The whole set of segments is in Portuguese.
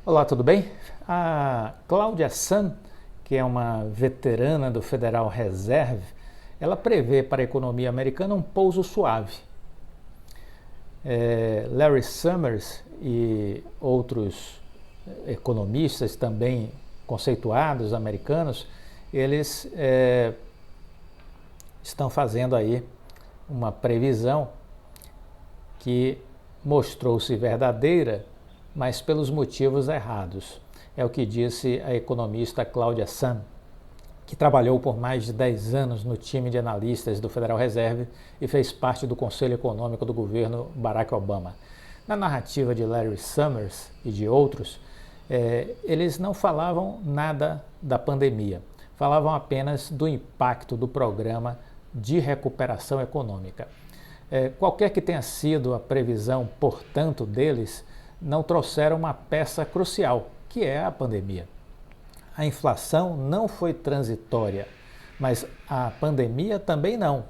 Olá, tudo bem? A Cláudia San, que é uma veterana do Federal Reserve, ela prevê para a economia americana um pouso suave. Larry Summers e outros economistas também conceituados americanos, eles estão fazendo aí uma previsão que mostrou-se verdadeira, mas pelos motivos errados. É o que disse a economista Cláudia San, que trabalhou por mais de 10 anos no time de analistas do Federal Reserve e fez parte do Conselho Econômico do governo Barack Obama. Na narrativa de Larry Summers e de outros, eles não falavam nada da pandemia, falavam apenas do impacto do programa de recuperação econômica. Qualquer que tenha sido a previsão, portanto, deles, não trouxeram uma peça crucial, que é a pandemia. A inflação não foi transitória, mas a pandemia também não.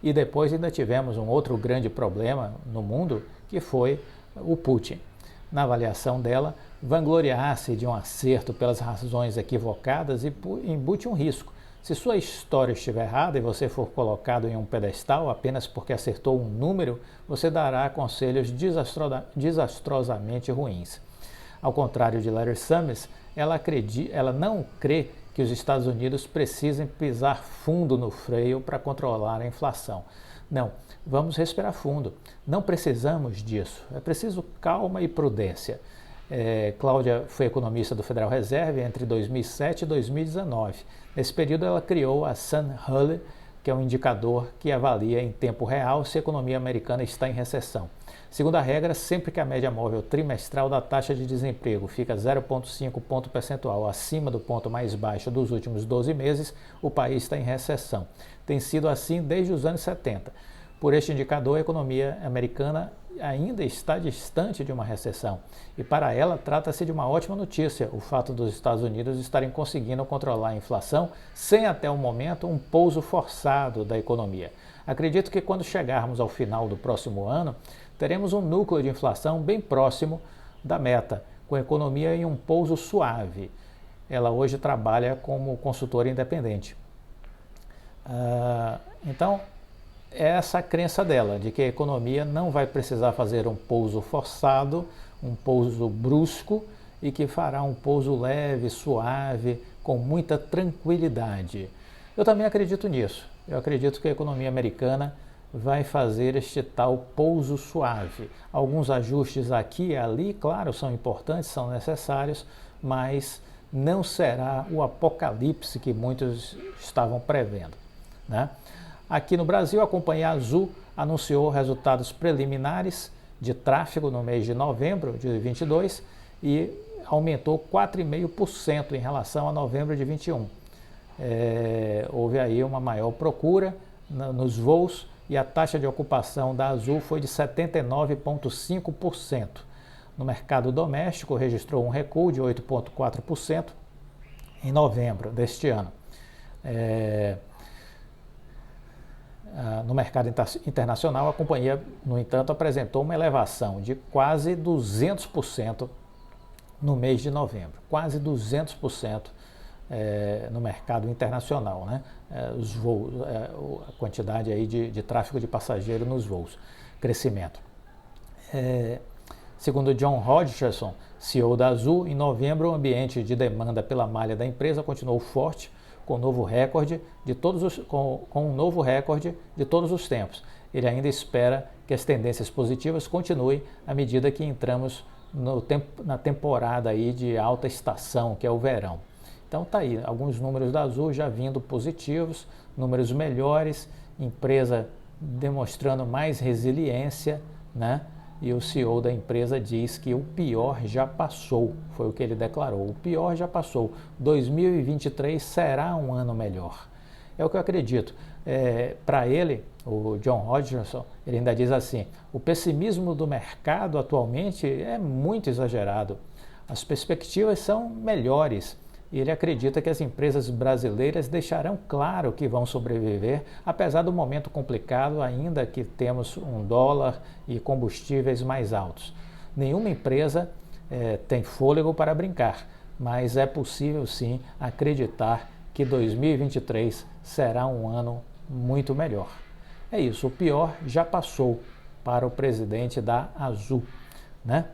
E depois ainda tivemos um outro grande problema no mundo, que foi o Putin. Na avaliação dela, vangloriar-se de um acerto pelas razões equivocadas e embute um risco. Se sua história estiver errada e você for colocado em um pedestal apenas porque acertou um número, você dará conselhos desastrosamente ruins. Ao contrário de Larry Summers, ela não crê que os Estados Unidos precisem pisar fundo no freio para controlar a inflação. Não, vamos respirar fundo. Não precisamos disso. É preciso calma e prudência. Cláudia foi economista do Federal Reserve entre 2007 e 2019. Nesse período, ela criou a Sun-Hurley, que é um indicador que avalia em tempo real se a economia americana está em recessão. Segundo a regra, sempre que a média móvel trimestral da taxa de desemprego fica 0,5 ponto percentual acima do ponto mais baixo dos últimos 12 meses, o país está em recessão. Tem sido assim desde os anos 70. Por este indicador, a economia americana ainda está distante de uma recessão. E para ela, trata-se de uma ótima notícia o fato dos Estados Unidos estarem conseguindo controlar a inflação sem, até o momento, um pouso forçado da economia. Acredito que quando chegarmos ao final do próximo ano, teremos um núcleo de inflação bem próximo da meta, com a economia em um pouso suave. Ela hoje trabalha como consultora independente. Então, é essa a crença dela, de que a economia não vai precisar fazer um pouso forçado, um pouso brusco e que fará um pouso leve, suave, com muita tranquilidade. Eu também acredito nisso. Eu acredito que a economia americana vai fazer este tal pouso suave. Alguns ajustes aqui e ali, claro, são importantes, são necessários, mas não será o apocalipse que muitos estavam prevendo, né? Aqui no Brasil, a Companhia Azul anunciou resultados preliminares de tráfego no mês de novembro de 2022 e aumentou 4,5% em relação a novembro de 2021. Houve aí uma maior procura nos voos e a taxa de ocupação da Azul foi de 79,5%. No mercado doméstico, registrou um recuo de 8,4% em novembro deste ano. No mercado internacional, a companhia, no entanto, apresentou uma elevação de quase 200% no mês de novembro, quase 200% no mercado internacional, né? Os voos, a quantidade aí de tráfego de passageiro nos voos, crescimento. Segundo John Hodgson, CEO da Azul, em novembro o ambiente de demanda pela malha da empresa continuou forte, com um novo recorde de todos os tempos. Ele ainda espera que as tendências positivas continuem à medida que entramos na temporada aí de alta estação, que é o verão. Então tá aí, alguns números da Azul já vindo positivos, números melhores, empresa demonstrando mais resiliência, né? E o CEO da empresa diz que o pior já passou, foi o que ele declarou, o pior já passou, 2023 será um ano melhor. É o que eu acredito. Para ele, o John Hodgson, ele ainda diz assim, o pessimismo do mercado atualmente é muito exagerado, as perspectivas são melhores. E ele acredita que as empresas brasileiras deixarão claro que vão sobreviver, apesar do momento complicado, ainda que temos um dólar e combustíveis mais altos. Nenhuma empresa tem fôlego para brincar, mas é possível sim acreditar que 2023 será um ano muito melhor. É isso, o pior já passou para o presidente da Azul, né?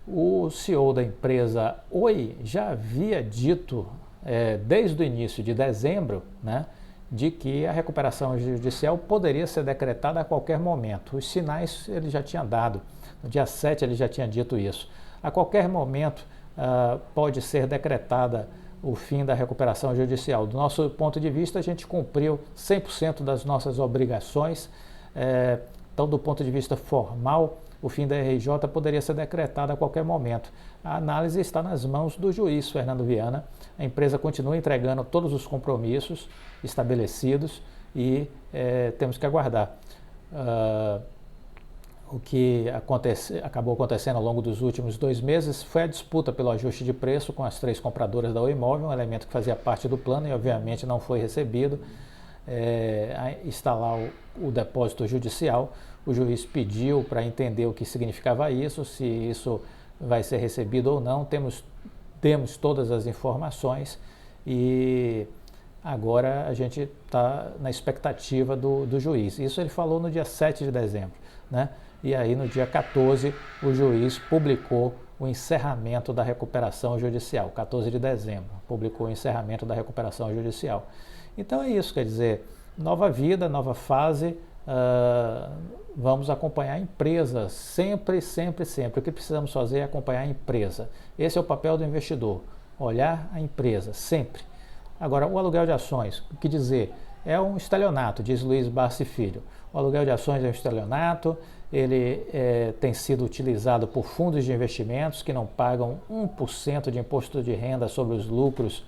O CEO da empresa Oi já havia dito desde o início de dezembro, né, de que a recuperação judicial poderia ser decretada a qualquer momento. Os sinais ele já tinha dado. No dia 7 ele já tinha dito isso. A qualquer momento pode ser decretada o fim da recuperação judicial. Do nosso ponto de vista, a gente cumpriu 100% das nossas obrigações. Então, do ponto de vista formal, o fim da RJ poderia ser decretado a qualquer momento. A análise está nas mãos do juiz Fernando Viana. A empresa continua entregando todos os compromissos estabelecidos e temos que aguardar. O que acabou acontecendo ao longo dos últimos 2 meses foi a disputa pelo ajuste de preço com as 3 compradoras da Oi Imóvel, um elemento que fazia parte do plano e obviamente não foi recebido. Está lá o depósito judicial. O juiz pediu para entender o que significava isso, se isso vai ser recebido ou não. Temos todas as informações e agora a gente está na expectativa do juiz. Isso ele falou no dia 7 de dezembro, né? E aí no dia 14 o juiz publicou o encerramento da recuperação judicial, 14 de dezembro, publicou o encerramento da recuperação judicial. Então é isso, quer dizer, nova vida, nova fase, vamos acompanhar a empresa, sempre, sempre, sempre. O que precisamos fazer é acompanhar a empresa. Esse é o papel do investidor, olhar a empresa, sempre. Agora, o aluguel de ações, o que dizer? É um estelionato, diz Luiz Barsi Filho. O aluguel de ações é um estelionato, ele tem sido utilizado por fundos de investimentos que não pagam 1% de imposto de renda sobre os lucros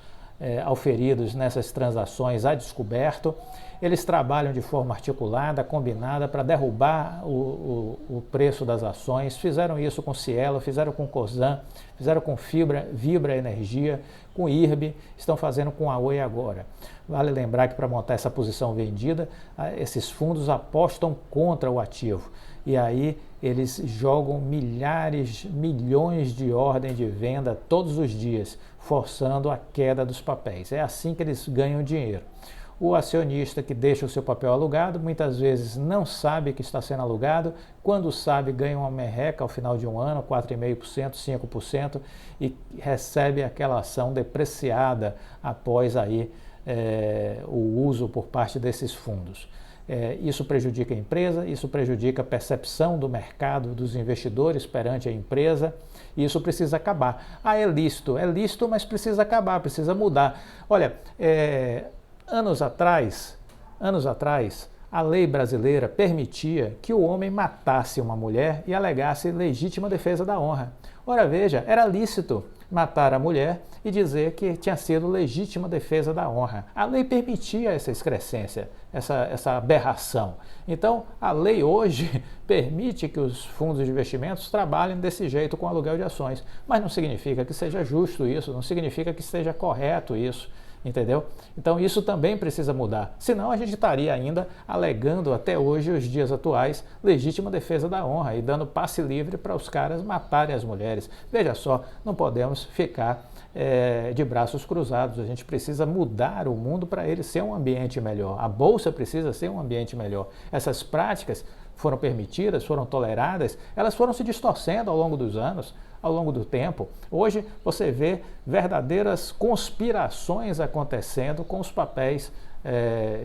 auferidos nessas transações a descoberto. Eles trabalham de forma articulada, combinada, para derrubar o preço das ações. Fizeram isso com Cielo, fizeram com Cosan, fizeram com Vibra Energia, com IRB, estão fazendo com a Oi agora. Vale lembrar que para montar essa posição vendida, esses fundos apostam contra o ativo. E aí eles jogam milhões de ordens de venda todos os dias, forçando a queda dos papéis. É assim que eles ganham dinheiro. O acionista que deixa o seu papel alugado muitas vezes não sabe que está sendo alugado, quando sabe ganha uma merreca ao final de um ano, 4,5%, 5%, e recebe aquela ação depreciada após aí, o uso por parte desses fundos. Isso prejudica a empresa, isso prejudica a percepção do mercado, dos investidores perante a empresa, e isso precisa acabar. É lícito, mas precisa acabar, precisa mudar. Olha, anos atrás, a lei brasileira permitia que o homem matasse uma mulher e alegasse legítima defesa da honra. Ora, veja, era lícito matar a mulher e dizer que tinha sido legítima defesa da honra. A lei permitia essa excrescência, essa aberração. Então, a lei hoje permite que os fundos de investimentos trabalhem desse jeito com aluguel de ações, mas não significa que seja justo isso, não significa que seja correto isso. Entendeu? Então isso também precisa mudar, senão a gente estaria ainda alegando até hoje, os dias atuais, legítima defesa da honra e dando passe livre para os caras matarem as mulheres. Veja só, não podemos ficar de braços cruzados, a gente precisa mudar o mundo para ele ser um ambiente melhor, a Bolsa precisa ser um ambiente melhor. Essas práticas foram permitidas, foram toleradas, elas foram se distorcendo ao longo dos anos, ao longo do tempo. Hoje você vê verdadeiras conspirações acontecendo com os papéis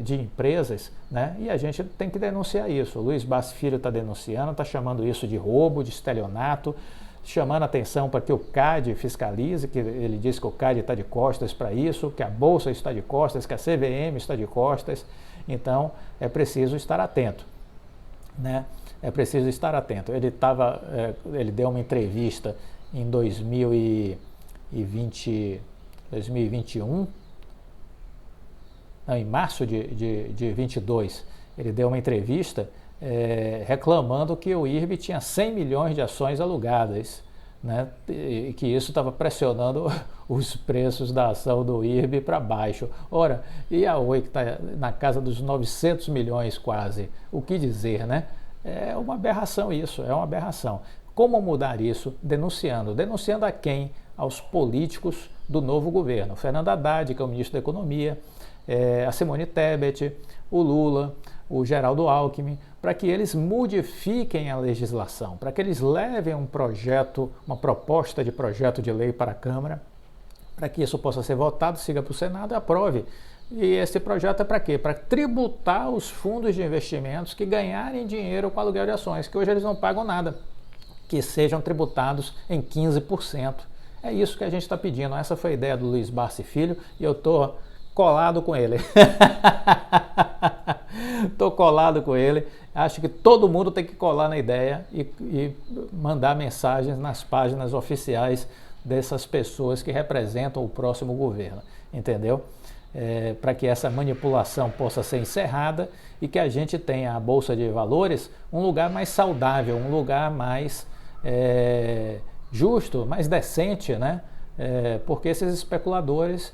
de empresas, né? E a gente tem que denunciar isso. O Luiz Barsi Filho está denunciando, está chamando isso de roubo, de estelionato, chamando atenção para que o CAD fiscalize, que ele diz que o CAD está de costas para isso, que a Bolsa está de costas, que a CVM está de costas. Então é preciso estar atento, né? É preciso estar atento. Ele deu uma entrevista em 2021, não, em março de 22, ele deu uma entrevista reclamando que o IRB tinha 100 milhões de ações alugadas, né? E que isso estava pressionando os preços da ação do IRB para baixo. Ora, e a Oi que está na casa dos 900 milhões quase, o que dizer, né? É uma aberração isso, é uma aberração. Como mudar isso? Denunciando. Denunciando a quem? Aos políticos do novo governo. Fernando Haddad, que é o ministro da Economia, a Simone Tebet, o Lula, o Geraldo Alckmin, para que eles modifiquem a legislação, para que eles levem um projeto, uma proposta de projeto de lei para a Câmara, para que isso possa ser votado, siga para o Senado e aprove. E esse projeto é para quê? Para tributar os fundos de investimentos que ganharem dinheiro com aluguel de ações, que hoje eles não pagam nada, que sejam tributados em 15%. É isso que a gente está pedindo. Essa foi a ideia do Luiz Barsi Filho e eu estou colado com ele. Estou colado com ele. Acho que todo mundo tem que colar na ideia e mandar mensagens nas páginas oficiais dessas pessoas que representam o próximo governo, entendeu? Para que essa manipulação possa ser encerrada e que a gente tenha a Bolsa de Valores um lugar mais saudável, um lugar mais justo, mais decente, né? Porque esses especuladores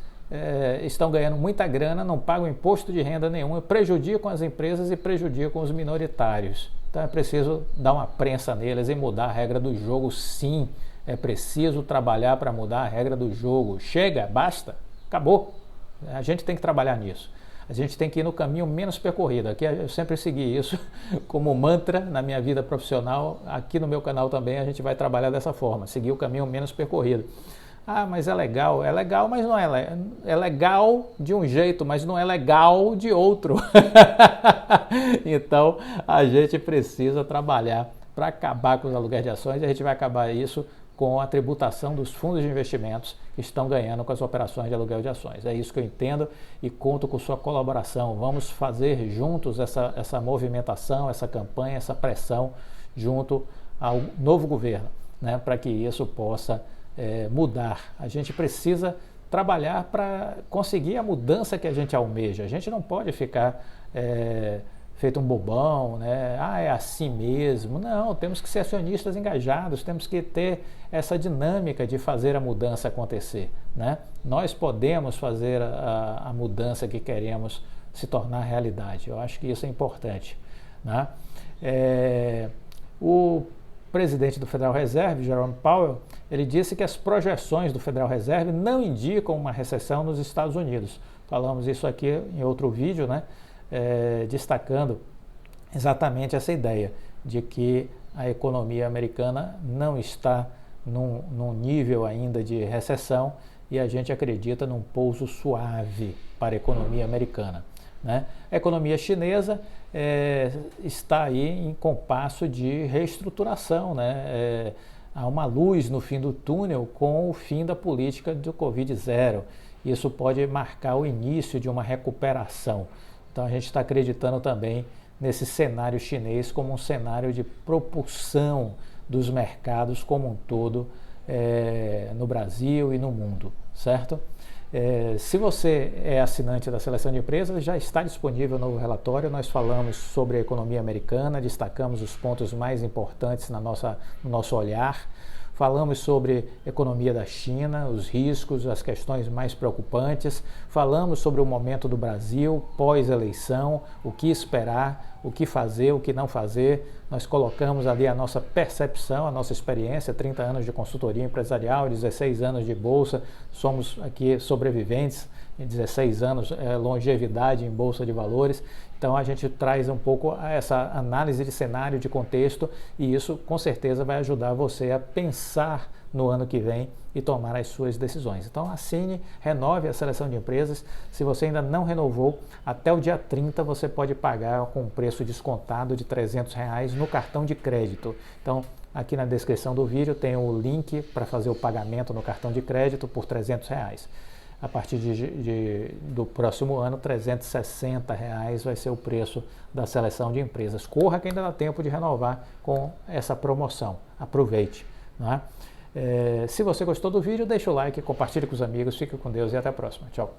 estão ganhando muita grana, não pagam imposto de renda nenhum, prejudicam as empresas e prejudicam os minoritários. Então é preciso dar uma prensa neles e mudar a regra do jogo, sim. É preciso trabalhar para mudar a regra do jogo. Chega, basta, acabou. A gente tem que trabalhar nisso. A gente tem que ir no caminho menos percorrido. Aqui eu sempre segui isso como mantra na minha vida profissional. Aqui no meu canal também a gente vai trabalhar dessa forma, seguir o caminho menos percorrido. Ah, mas é legal, mas não é. É legal de um jeito, mas não é legal de outro. Então a gente precisa trabalhar para acabar com os aluguéis de ações e a gente vai acabar isso com a tributação dos fundos de investimentos que estão ganhando com as operações de aluguel de ações. É isso que eu entendo e conto com sua colaboração. Vamos fazer juntos essa movimentação, essa campanha, essa pressão junto ao novo governo, né, para que isso possa mudar. A gente precisa trabalhar para conseguir a mudança que a gente almeja. A gente não pode ficar feito um bobão, né? Ah, é assim mesmo. Não, temos que ser acionistas engajados, temos que ter essa dinâmica de fazer a mudança acontecer, né? Nós podemos fazer a mudança que queremos se tornar realidade. Eu acho que isso é importante, né? O presidente do Federal Reserve, Jerome Powell, ele disse que as projeções do Federal Reserve não indicam uma recessão nos Estados Unidos. Falamos isso aqui em outro vídeo, né? Destacando exatamente essa ideia de que a economia americana não está num nível ainda de recessão e a gente acredita num pouso suave para a economia americana, né? A economia chinesa está aí em compasso de reestruturação, né? Há uma luz no fim do túnel com o fim da política do Covid-0. Isso pode marcar o início de uma recuperação. Então a gente está acreditando também nesse cenário chinês como um cenário de propulsão dos mercados como um todo no Brasil e no mundo, certo? Se você é assinante da Seleção de Empresas, já está disponível o novo relatório. Nós falamos sobre a economia americana, destacamos os pontos mais importantes no nosso olhar. Falamos sobre economia da China, os riscos, as questões mais preocupantes. Falamos sobre o momento do Brasil, pós-eleição, o que esperar, o que fazer, o que não fazer. Nós colocamos ali a nossa percepção, a nossa experiência, 30 anos de consultoria empresarial, 16 anos de bolsa. Somos aqui sobreviventes, 16 anos longevidade em bolsa de valores. Então a gente traz um pouco essa análise de cenário, de contexto, e isso com certeza vai ajudar você a pensar no ano que vem e tomar as suas decisões. Então assine, renove a Seleção de Empresas. Se você ainda não renovou, até o dia 30 você pode pagar com um preço descontado de R$300 no cartão de crédito. Então aqui na descrição do vídeo tem o link para fazer o pagamento no cartão de crédito por R$300. A partir do próximo ano, R$360 vai ser o preço da Seleção de Empresas. Corra que ainda dá tempo de renovar com essa promoção. Aproveite, não é? Se você gostou do vídeo, deixa o like, compartilhe com os amigos, fique com Deus e até a próxima. Tchau.